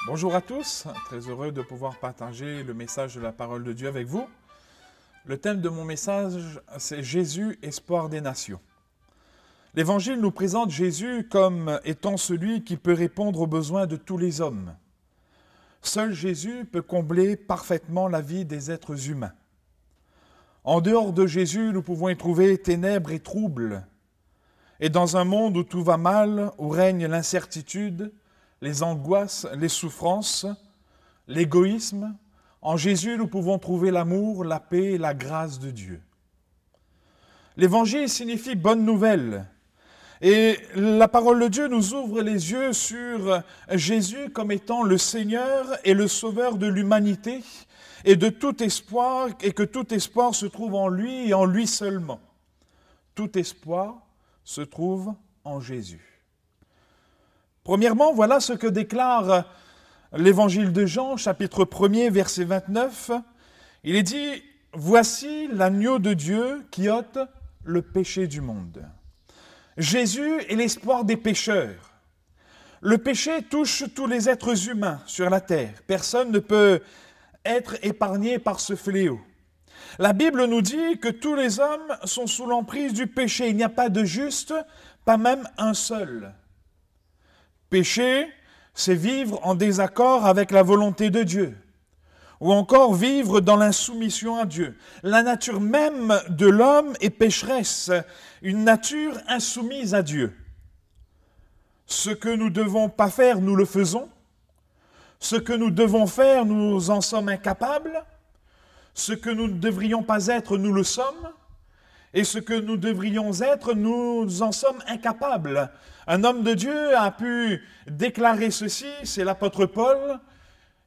Bonjour à tous, très heureux de pouvoir partager le message de la parole de Dieu avec vous. Le thème de mon message, c'est Jésus, espoir des nations. L'Évangile nous présente Jésus comme étant celui qui peut répondre aux besoins de tous les hommes. Seul Jésus peut combler parfaitement la vie des êtres humains. En dehors de Jésus, nous pouvons y trouver ténèbres et troubles. Et dans un monde où tout va mal, où règne l'incertitude, les angoisses, les souffrances, l'égoïsme, en Jésus, nous pouvons trouver l'amour, la paix et la grâce de Dieu. L'Évangile signifie bonne nouvelle. Et la parole de Dieu nous ouvre les yeux sur Jésus comme étant le Seigneur et le Sauveur de l'humanité et de tout espoir, et que tout espoir se trouve en lui et en lui seulement. Tout espoir se trouve en Jésus. Premièrement, voilà ce que déclare l'Évangile de Jean, chapitre 1er, verset 29. Il est dit « Voici l'agneau de Dieu qui ôte le péché du monde ». Jésus est l'espoir des pécheurs. Le péché touche tous les êtres humains sur la terre. Personne ne peut être épargné par ce fléau. La Bible nous dit que tous les hommes sont sous l'emprise du péché. Il n'y a pas de juste, pas même un seul. Péché, c'est vivre en désaccord avec la volonté de Dieu, ou encore vivre dans l'insoumission à Dieu. La nature même de l'homme est pécheresse, une nature insoumise à Dieu. Ce que nous ne devons pas faire, nous le faisons. Ce que nous devons faire, nous en sommes incapables. Ce que nous ne devrions pas être, nous le sommes. Et ce que nous devrions être, nous en sommes incapables. Un homme de Dieu a pu déclarer ceci, c'est l'apôtre Paul.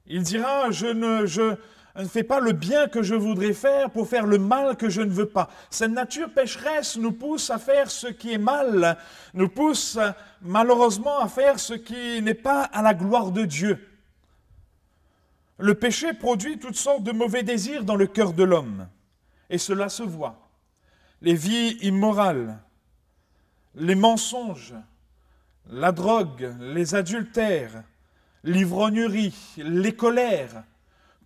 Il dira, je ne fais pas le bien que je voudrais faire pour faire le mal que je ne veux pas. Cette nature pécheresse nous pousse à faire ce qui est mal, nous pousse malheureusement à faire ce qui n'est pas à la gloire de Dieu. Le péché produit toutes sortes de mauvais désirs dans le cœur de l'homme, et cela se voit. Les vies immorales, les mensonges, la drogue, les adultères, l'ivrognerie, les colères,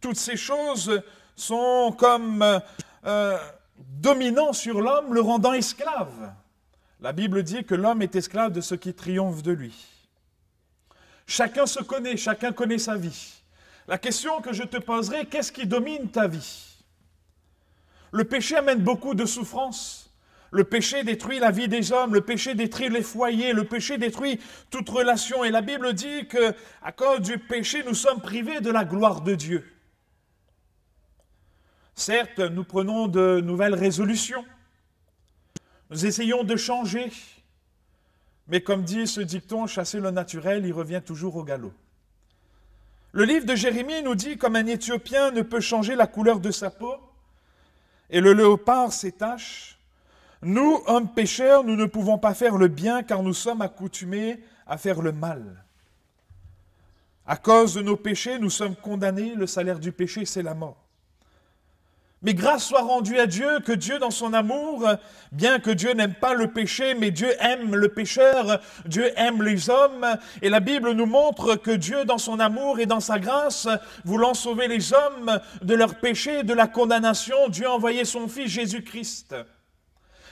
toutes ces choses sont comme dominant sur l'homme, le rendant esclave. La Bible dit que l'homme est esclave de ce qui triomphe de lui. Chacun se connaît, chacun connaît sa vie. La question que je te poserai, qu'est-ce qui domine ta vie? Le péché amène beaucoup de souffrance. Le péché détruit la vie des hommes, le péché détruit les foyers, le péché détruit toute relation. Et la Bible dit qu'à cause du péché, nous sommes privés de la gloire de Dieu. Certes, nous prenons de nouvelles résolutions. Nous essayons de changer. Mais comme dit ce dicton, chasser le naturel, il revient toujours au galop. Le livre de Jérémie nous dit, comme un Éthiopien ne peut changer la couleur de sa peau, et le léopard ses taches, nous, hommes pécheurs, nous ne pouvons pas faire le bien car nous sommes accoutumés à faire le mal. À cause de nos péchés, nous sommes condamnés, le salaire du péché, c'est la mort. Mais grâce soit rendue à Dieu, que Dieu dans son amour, bien que Dieu n'aime pas le péché, mais Dieu aime le pécheur, Dieu aime les hommes, et la Bible nous montre que Dieu dans son amour et dans sa grâce, voulant sauver les hommes de leur péché et de la condamnation, Dieu a envoyé son Fils Jésus-Christ.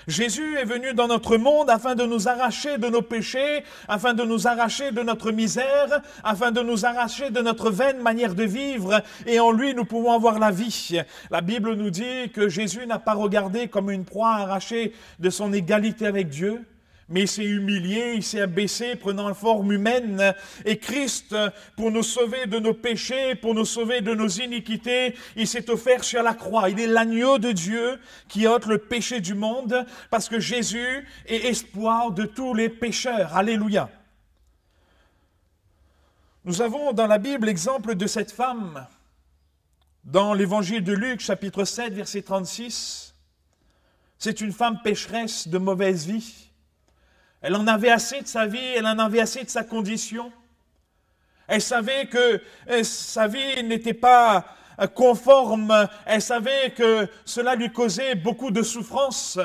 Jésus est venu dans notre monde afin de nous arracher de nos péchés, afin de nous arracher de notre misère, afin de nous arracher de notre vaine manière de vivre, et en lui nous pouvons avoir la vie. La Bible nous dit que Jésus n'a pas regardé comme une proie arrachée de son égalité avec Dieu, mais il s'est humilié, il s'est abaissé, prenant la forme humaine. Et Christ, pour nous sauver de nos péchés, pour nous sauver de nos iniquités, il s'est offert sur la croix. Il est l'agneau de Dieu qui ôte le péché du monde, parce que Jésus est espoir de tous les pécheurs. Alléluia. Nous avons dans la Bible l'exemple de cette femme, dans l'évangile de Luc, chapitre 7, verset 36. C'est une femme pécheresse de mauvaise vie. Elle en avait assez de sa vie, elle en avait assez de sa condition. Elle savait que sa vie n'était pas conforme, elle savait que cela lui causait beaucoup de souffrance.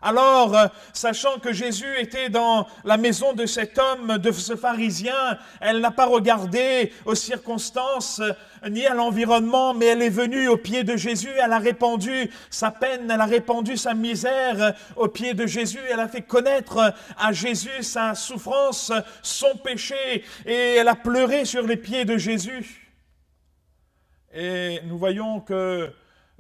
Alors, sachant que Jésus était dans la maison de cet homme, de ce pharisien, elle n'a pas regardé aux circonstances ni à l'environnement, mais elle est venue aux pieds de Jésus, elle a répandu sa peine, elle a répandu sa misère aux pieds de Jésus, elle a fait connaître à Jésus sa souffrance, son péché, et elle a pleuré sur les pieds de Jésus. Et nous voyons que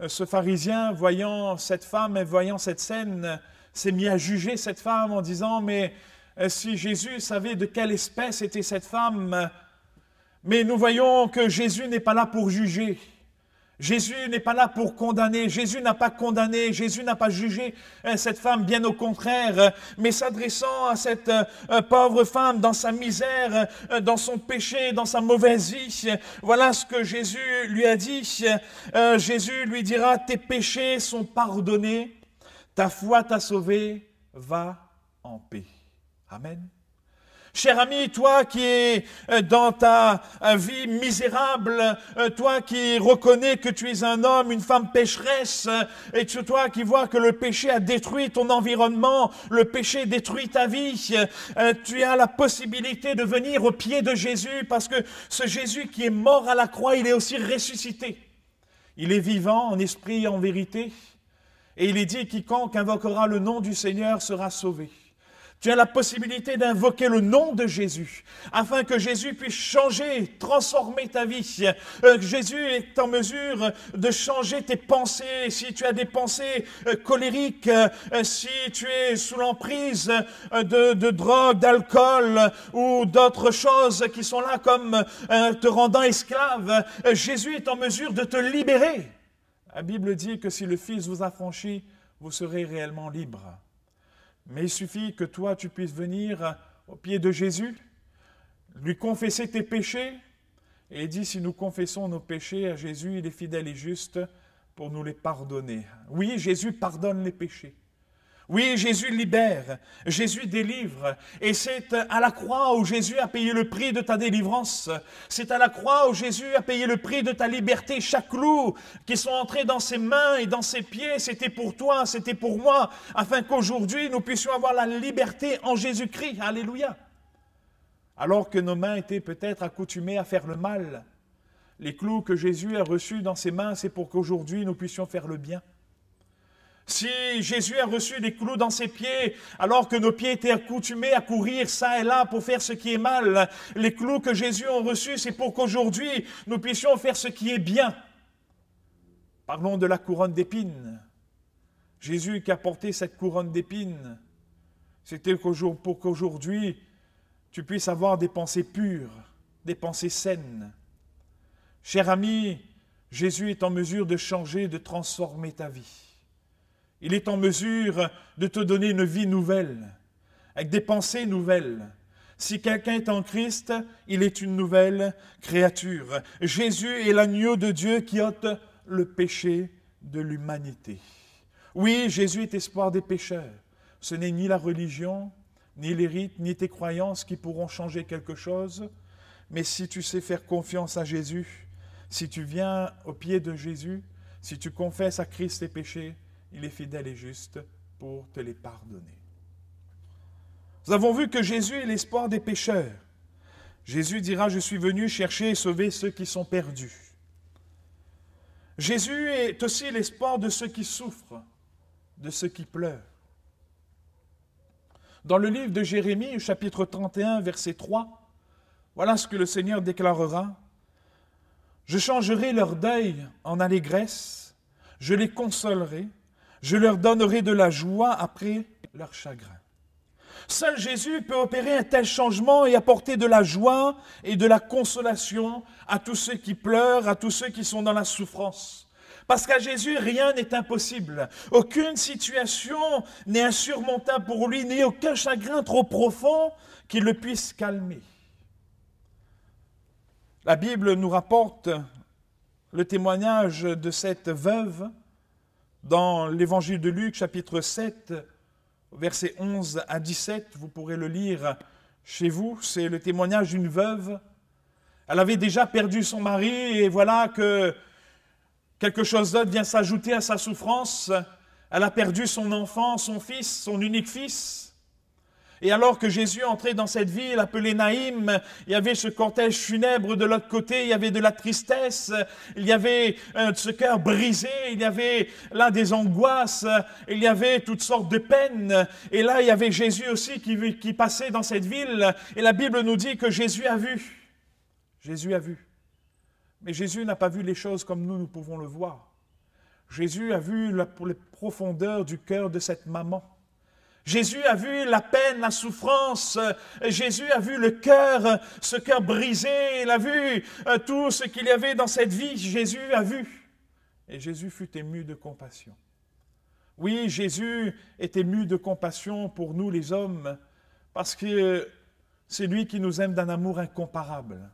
ce pharisien, voyant cette femme et voyant cette scène, s'est mis à juger cette femme en disant « Mais si Jésus savait de quelle espèce était cette femme ?» Mais nous voyons que Jésus n'est pas là pour juger. Jésus n'est pas là pour condamner. Jésus n'a pas condamné. Jésus n'a pas jugé cette femme, bien au contraire. Mais s'adressant à cette pauvre femme dans sa misère, dans son péché, dans sa mauvaise vie, voilà ce que Jésus lui a dit. Jésus lui dira, tes péchés sont pardonnés, ta foi t'a sauvé, va en paix. Amen. Cher ami, toi qui es dans ta vie misérable, toi qui reconnais que tu es un homme, une femme pécheresse, et toi qui vois que le péché a détruit ton environnement, le péché détruit ta vie, tu as la possibilité de venir aux pieds de Jésus, parce que ce Jésus qui est mort à la croix, il est aussi ressuscité. Il est vivant en esprit et en vérité, et il est dit, quiconque invoquera le nom du Seigneur sera sauvé. Tu as la possibilité d'invoquer le nom de Jésus, afin que Jésus puisse changer, transformer ta vie. Jésus est en mesure de changer tes pensées. Si tu as des pensées colériques, si tu es sous l'emprise de drogue, d'alcool ou d'autres choses qui sont là comme te rendant esclave, Jésus est en mesure de te libérer. La Bible dit que si le Fils vous affranchit, vous serez réellement libre. Mais il suffit que toi, tu puisses venir au pied de Jésus, lui confesser tes péchés, et il dit, si nous confessons nos péchés à Jésus, il est fidèle et juste pour nous les pardonner. Oui, Jésus pardonne les péchés. Oui, Jésus libère, Jésus délivre, et c'est à la croix où Jésus a payé le prix de ta délivrance. C'est à la croix où Jésus a payé le prix de ta liberté. Chaque clou qui sont entrés dans ses mains et dans ses pieds, c'était pour toi, c'était pour moi, afin qu'aujourd'hui nous puissions avoir la liberté en Jésus-Christ. Alléluia. Alors que nos mains étaient peut-être accoutumées à faire le mal, les clous que Jésus a reçus dans ses mains, c'est pour qu'aujourd'hui nous puissions faire le bien. Si Jésus a reçu des clous dans ses pieds, alors que nos pieds étaient accoutumés à courir ça et là pour faire ce qui est mal, les clous que Jésus a reçus, c'est pour qu'aujourd'hui nous puissions faire ce qui est bien. Parlons de la couronne d'épines. Jésus qui a porté cette couronne d'épines, c'était pour qu'aujourd'hui tu puisses avoir des pensées pures, des pensées saines. Cher ami, Jésus est en mesure de changer, de transformer ta vie. Il est en mesure de te donner une vie nouvelle, avec des pensées nouvelles. Si quelqu'un est en Christ, il est une nouvelle créature. Jésus est l'agneau de Dieu qui ôte le péché de l'humanité. Oui, Jésus est espoir des pécheurs. Ce n'est ni la religion, ni les rites, ni tes croyances qui pourront changer quelque chose, mais si tu sais faire confiance à Jésus, si tu viens au pied de Jésus, si tu confesses à Christ tes péchés, il est fidèle et juste pour te les pardonner. Nous avons vu que Jésus est l'espoir des pécheurs. Jésus dira, je suis venu chercher et sauver ceux qui sont perdus. Jésus est aussi l'espoir de ceux qui souffrent, de ceux qui pleurent. Dans le livre de Jérémie, chapitre 31, verset 3, voilà ce que le Seigneur déclarera. Je changerai leur deuil en allégresse, je les consolerai, je leur donnerai de la joie après leur chagrin. Seul Jésus peut opérer un tel changement et apporter de la joie et de la consolation à tous ceux qui pleurent, à tous ceux qui sont dans la souffrance. Parce qu'à Jésus, rien n'est impossible. Aucune situation n'est insurmontable pour lui, ni aucun chagrin trop profond qui le puisse calmer. La Bible nous rapporte le témoignage de cette veuve dans l'évangile de Luc, chapitre 7, versets 11 à 17. Vous pourrez le lire chez vous. C'est le témoignage d'une veuve. Elle avait déjà perdu son mari et voilà que quelque chose d'autre vient s'ajouter à sa souffrance. Elle a perdu son enfant, son fils, son unique fils. Et alors que Jésus entrait dans cette ville appelée Naïm, il y avait ce cortège funèbre de l'autre côté, il y avait de la tristesse, il y avait ce cœur brisé, il y avait là des angoisses, il y avait toutes sortes de peines. Et là, il y avait Jésus aussi qui passait dans cette ville. Et la Bible nous dit que Jésus a vu. Jésus a vu. Mais Jésus n'a pas vu les choses comme nous pouvons le voir. Jésus a vu les profondeurs du cœur de cette maman. Jésus a vu la peine, la souffrance. Jésus a vu le cœur, ce cœur brisé. Il a vu tout ce qu'il y avait dans cette vie. Jésus a vu. Et Jésus fut ému de compassion. Oui, Jésus est ému de compassion pour nous les hommes, parce que c'est lui qui nous aime d'un amour incomparable.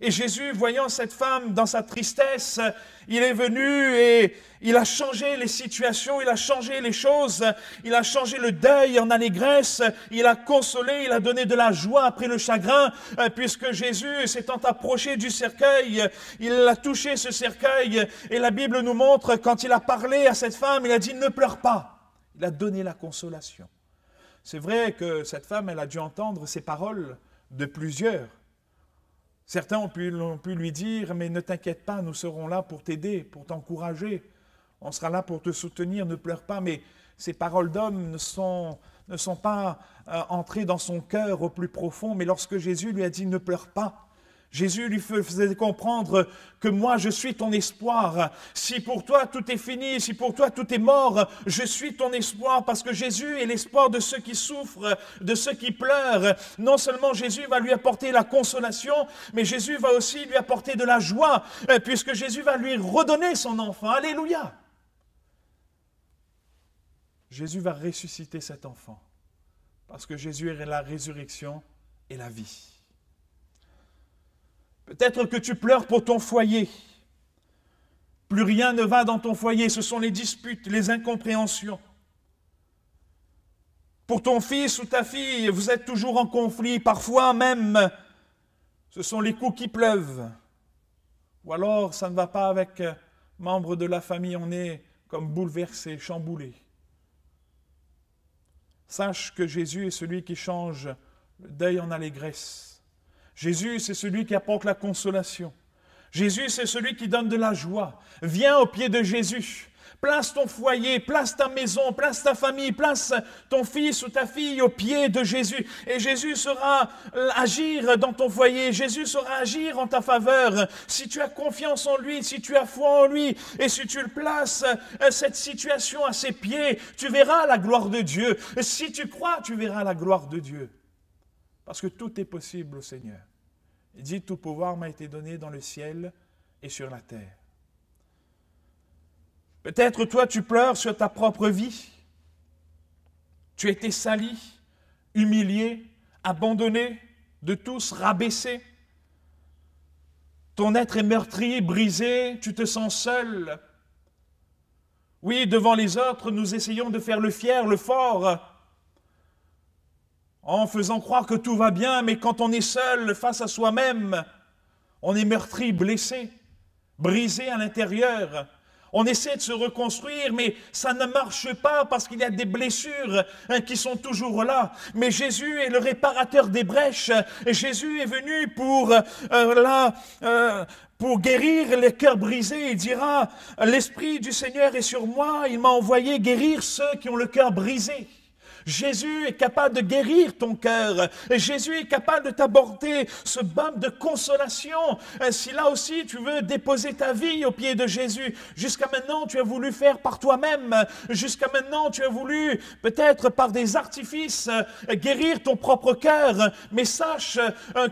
Et Jésus, voyant cette femme dans sa tristesse, il est venu et il a changé les situations, il a changé les choses, il a changé le deuil en allégresse, il a consolé, il a donné de la joie après le chagrin, puisque Jésus, s'étant approché du cercueil, il a touché ce cercueil, et la Bible nous montre, quand il a parlé à cette femme, il a dit « ne pleure pas ». Il a donné la consolation. C'est vrai que cette femme, elle a dû entendre ces paroles de plusieurs. Certains ont pu lui dire « mais ne t'inquiète pas, nous serons là pour t'aider, pour t'encourager. On sera là pour te soutenir, ne pleure pas. » Mais ces paroles d'homme ne sont pas entrées dans son cœur au plus profond. Mais lorsque Jésus lui a dit « ne pleure pas », Jésus lui faisait comprendre que moi je suis ton espoir. Si pour toi tout est fini, si pour toi tout est mort, je suis ton espoir, parce que Jésus est l'espoir de ceux qui souffrent, de ceux qui pleurent. Non seulement Jésus va lui apporter la consolation, mais Jésus va aussi lui apporter de la joie, puisque Jésus va lui redonner son enfant. Alléluia! Jésus va ressusciter cet enfant, parce que Jésus est la résurrection et la vie. Peut-être que tu pleures pour ton foyer. Plus rien ne va dans ton foyer, ce sont les disputes, les incompréhensions. Pour ton fils ou ta fille, vous êtes toujours en conflit, parfois même, ce sont les coups qui pleuvent. Ou alors, ça ne va pas avec membres de la famille, on est comme bouleversé, chamboulé. Sache que Jésus est celui qui change le deuil en allégresse. Jésus, c'est celui qui apporte la consolation. Jésus, c'est celui qui donne de la joie. Viens au pied de Jésus. Place ton foyer, place ta maison, place ta famille, place ton fils ou ta fille au pied de Jésus. Et Jésus saura agir dans ton foyer. Jésus saura agir en ta faveur. Si tu as confiance en lui, si tu as foi en lui, et si tu le places, cette situation à ses pieds, tu verras la gloire de Dieu. Si tu crois, tu verras la gloire de Dieu. Parce que tout est possible au Seigneur. Il dit, tout pouvoir m'a été donné dans le ciel et sur la terre. Peut-être toi, tu pleures sur ta propre vie. Tu as été sali, humilié, abandonné de tous, rabaissé. Ton être est meurtri, brisé, tu te sens seul. Oui, devant les autres, nous essayons de faire le fier, le fort, en faisant croire que tout va bien, mais quand on est seul face à soi-même, on est meurtri, blessé, brisé à l'intérieur. On essaie de se reconstruire, mais ça ne marche pas parce qu'il y a des blessures qui sont toujours là. Mais Jésus est le réparateur des brèches. Et Jésus est venu pour guérir les cœurs brisés. Il dira, l'Esprit du Seigneur est sur moi, il m'a envoyé guérir ceux qui ont le cœur brisé. Jésus est capable de guérir ton cœur. Jésus est capable de t'apporter ce baume de consolation. Si là aussi tu veux déposer ta vie au pied de Jésus, jusqu'à maintenant tu as voulu faire par toi-même, jusqu'à maintenant tu as voulu peut-être par des artifices guérir ton propre cœur, mais sache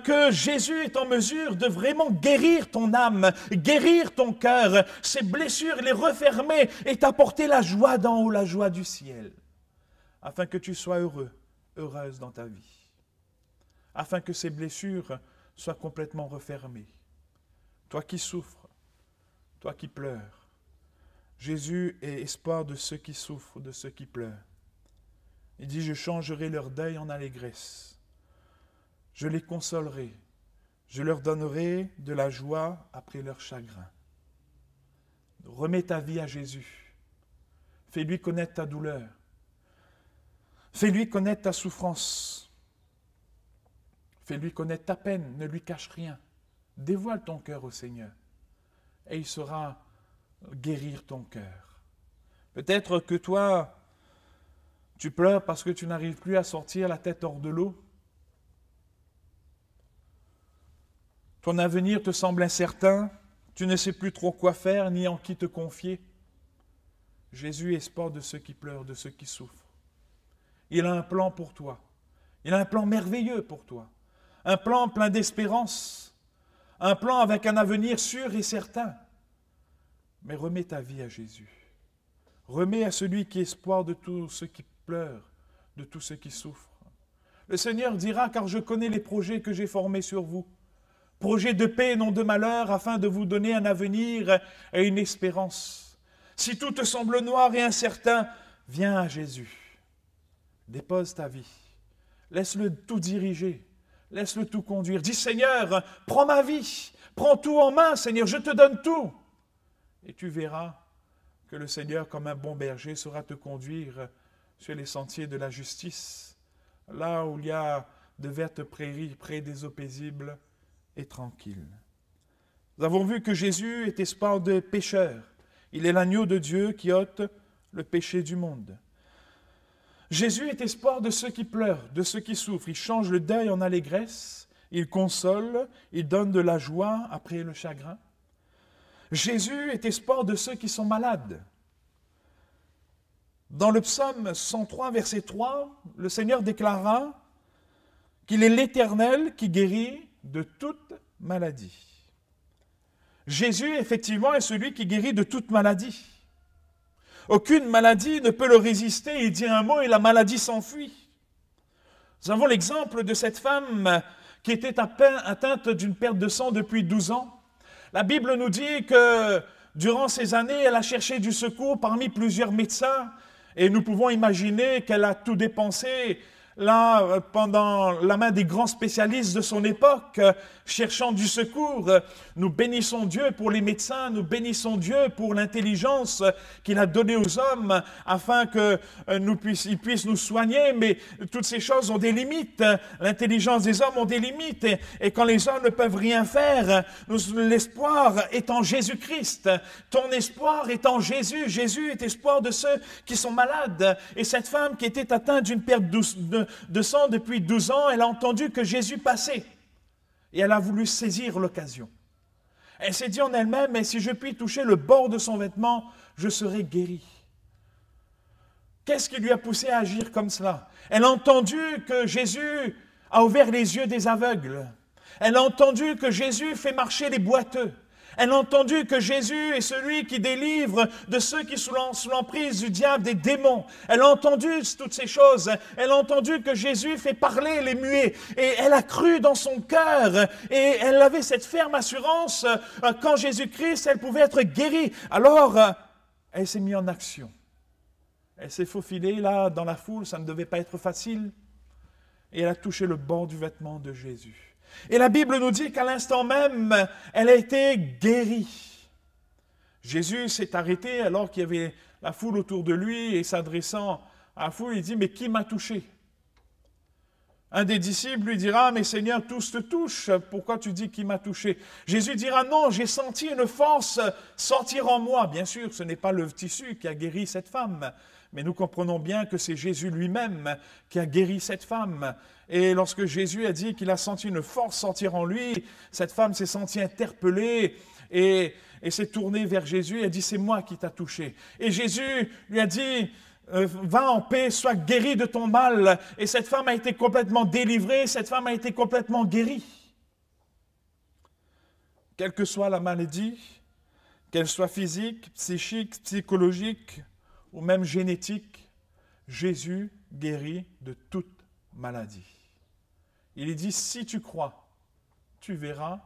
que Jésus est en mesure de vraiment guérir ton âme, guérir ton cœur, ces blessures, les refermer et t'apporter la joie d'en haut, la joie du ciel. Afin que tu sois heureux, heureuse dans ta vie. Afin que ces blessures soient complètement refermées. Toi qui souffres, toi qui pleures, Jésus est espoir de ceux qui souffrent, de ceux qui pleurent. Il dit, je changerai leur deuil en allégresse. Je les consolerai. Je leur donnerai de la joie après leur chagrin. Remets ta vie à Jésus. Fais-lui connaître ta douleur. Fais-lui connaître ta souffrance. Fais-lui connaître ta peine. Ne lui cache rien. Dévoile ton cœur au Seigneur. Et il saura guérir ton cœur. Peut-être que toi, tu pleures parce que tu n'arrives plus à sortir la tête hors de l'eau. Ton avenir te semble incertain. Tu ne sais plus trop quoi faire ni en qui te confier. Jésus est espoir de ceux qui pleurent, de ceux qui souffrent. Il a un plan pour toi. Il a un plan merveilleux pour toi. Un plan plein d'espérance. Un plan avec un avenir sûr et certain. Mais remets ta vie à Jésus. Remets à celui qui est espoir de tous ceux qui pleurent, de tous ceux qui souffrent. Le Seigneur dira, car je connais les projets que j'ai formés sur vous. Projets de paix et non de malheur, afin de vous donner un avenir et une espérance. Si tout te semble noir et incertain, viens à Jésus. Dépose ta vie. Laisse-le tout diriger. Laisse-le tout conduire. Dis, Seigneur, prends ma vie. Prends tout en main, Seigneur, je te donne tout. Et tu verras que le Seigneur, comme un bon berger, saura te conduire sur les sentiers de la justice, là où il y a de vertes prairies près des eaux paisibles et tranquilles. Nous avons vu que Jésus est espoir de pécheurs. Il est l'agneau de Dieu qui ôte le péché du monde. Jésus est espoir de ceux qui pleurent, de ceux qui souffrent. Il change le deuil en allégresse, il console, il donne de la joie après le chagrin. Jésus est espoir de ceux qui sont malades. Dans le psaume 103, verset 3, le Seigneur déclara qu'il est l'Éternel qui guérit de toute maladie. Jésus, effectivement, est celui qui guérit de toute maladie. Aucune maladie ne peut le résister. Il dit un mot et la maladie s'enfuit. Nous avons l'exemple de cette femme qui était atteinte d'une perte de sang depuis 12 ans. La Bible nous dit que durant ces années, elle a cherché du secours parmi plusieurs médecins et nous pouvons imaginer qu'elle a tout dépensé là, pendant la main des grands spécialistes de son époque, cherchant du secours. Nous bénissons Dieu pour les médecins, nous bénissons Dieu pour l'intelligence qu'il a donnée aux hommes afin qu'ils puissent nous soigner, mais toutes ces choses ont des limites. L'intelligence des hommes ont des limites, et quand les hommes ne peuvent rien faire, l'espoir est en Jésus-Christ. Ton espoir est en Jésus. Jésus est espoir de ceux qui sont malades. Et cette femme qui était atteinte d'une perte de sang depuis 12 ans, elle a entendu que Jésus passait. Et elle a voulu saisir l'occasion. Elle s'est dit en elle-même, mais si je puis toucher le bord de son vêtement, je serai guérie. Qu'est-ce qui lui a poussé à agir comme cela? Elle a entendu que Jésus a ouvert les yeux des aveugles. Elle a entendu que Jésus fait marcher les boiteux. Elle a entendu que Jésus est celui qui délivre de ceux qui sont sous l'emprise du diable, des démons. Elle a entendu toutes ces choses. Elle a entendu que Jésus fait parler les muets. Et elle a cru dans son cœur. Et elle avait cette ferme assurance qu'en Jésus-Christ, elle pouvait être guérie. Alors, elle s'est mise en action. Elle s'est faufilée là dans la foule. Ça ne devait pas être facile. Et elle a touché le bord du vêtement de Jésus. Et la Bible nous dit qu'à l'instant même, elle a été guérie. Jésus s'est arrêté alors qu'il y avait la foule autour de lui et s'adressant à la foule, il dit « Mais qui m'a touché ?» Un des disciples lui dira « Mais Seigneur, tous te touchent, pourquoi tu dis qui m'a touché ?» Jésus dira « Non, j'ai senti une force sortir en moi. » Bien sûr, ce n'est pas le tissu qui a guéri cette femme, mais nous comprenons bien que c'est Jésus lui-même qui a guéri cette femme. Et lorsque Jésus a dit qu'il a senti une force sortir en lui, cette femme s'est sentie interpellée et s'est tournée vers Jésus et a dit « C'est moi qui t'a touché. » Et Jésus lui a dit « Va en paix, sois guéri de ton mal. » Et cette femme a été complètement délivrée, cette femme a été complètement guérie. Quelle que soit la maladie, qu'elle soit physique, psychique, psychologique ou même génétique, Jésus guérit de toute maladie. Il est dit, si tu crois, tu verras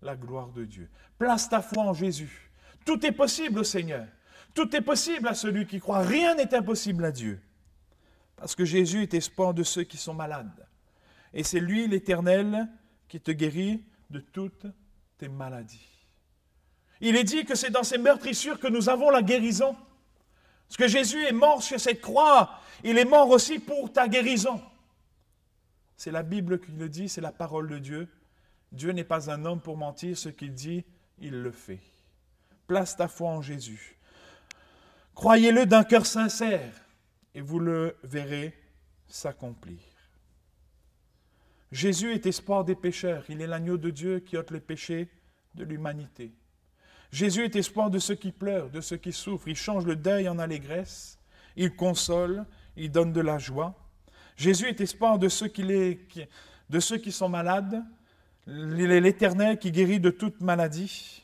la gloire de Dieu. Place ta foi en Jésus. Tout est possible au Seigneur. Tout est possible à celui qui croit. Rien n'est impossible à Dieu. Parce que Jésus est espoir de ceux qui sont malades. Et c'est lui, l'Éternel, qui te guérit de toutes tes maladies. Il est dit que c'est dans ces meurtrissures que nous avons la guérison. Parce que Jésus est mort sur cette croix, il est mort aussi pour ta guérison. C'est la Bible qui le dit, c'est la parole de Dieu. Dieu n'est pas un homme pour mentir, ce qu'il dit, il le fait. Place ta foi en Jésus. Croyez-le d'un cœur sincère et vous le verrez s'accomplir. Jésus est espoir des pécheurs. Il est l'agneau de Dieu qui ôte le péché de l'humanité. Jésus est espoir de ceux qui pleurent, de ceux qui souffrent. Il change le deuil en allégresse. Il console, il donne de la joie. Jésus est espoir de ceux qui sont malades. L'Éternel qui guérit de toute maladie.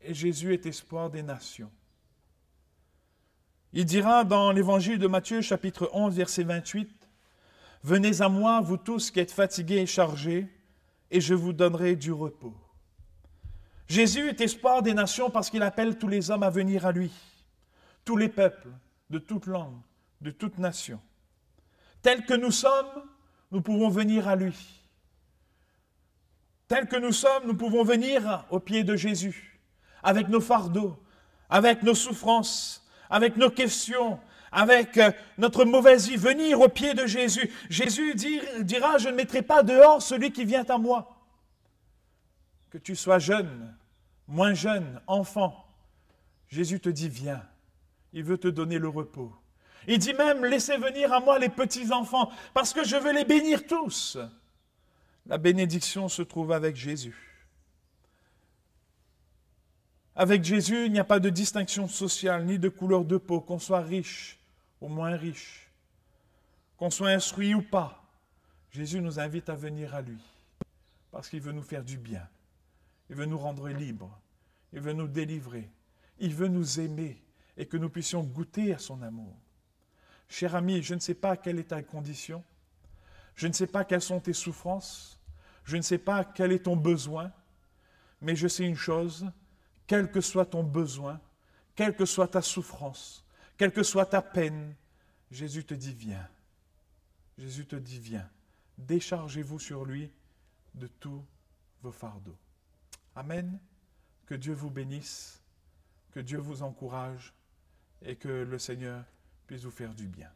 Et Jésus est espoir des nations. Il dira dans l'évangile de Matthieu, chapitre 11, verset 28, « Venez à moi, vous tous qui êtes fatigués et chargés, et je vous donnerai du repos. » Jésus est espoir des nations parce qu'il appelle tous les hommes à venir à lui, tous les peuples, de toute langue, de toute nation. Tels que nous sommes, nous pouvons venir à lui. Tels que nous sommes, nous pouvons venir aux pieds de Jésus, avec nos fardeaux, avec nos souffrances, avec nos questions, avec notre mauvaise vie, venir aux pieds de Jésus. Jésus dira, je ne mettrai pas dehors celui qui vient à moi. Que tu sois jeune, moins jeune, enfant, Jésus te dit, viens. Il veut te donner le repos. Il dit même, laissez venir à moi les petits-enfants, parce que je veux les bénir tous. La bénédiction se trouve avec Jésus. Avec Jésus, il n'y a pas de distinction sociale, ni de couleur de peau, qu'on soit riche ou moins riche, qu'on soit instruit ou pas. Jésus nous invite à venir à lui, parce qu'il veut nous faire du bien. Il veut nous rendre libres. Il veut nous délivrer. Il veut nous aimer et que nous puissions goûter à son amour. Cher ami, je ne sais pas quelle est ta condition. Je ne sais pas quelles sont tes souffrances. Je ne sais pas quel est ton besoin. Mais je sais une chose, quel que soit ton besoin, quelle que soit ta souffrance, quelle que soit ta peine, Jésus te dit viens. Jésus te dit viens. Déchargez-vous sur lui de tous vos fardeaux. Amen. Que Dieu vous bénisse, que Dieu vous encourage et que le Seigneur puisse vous faire du bien.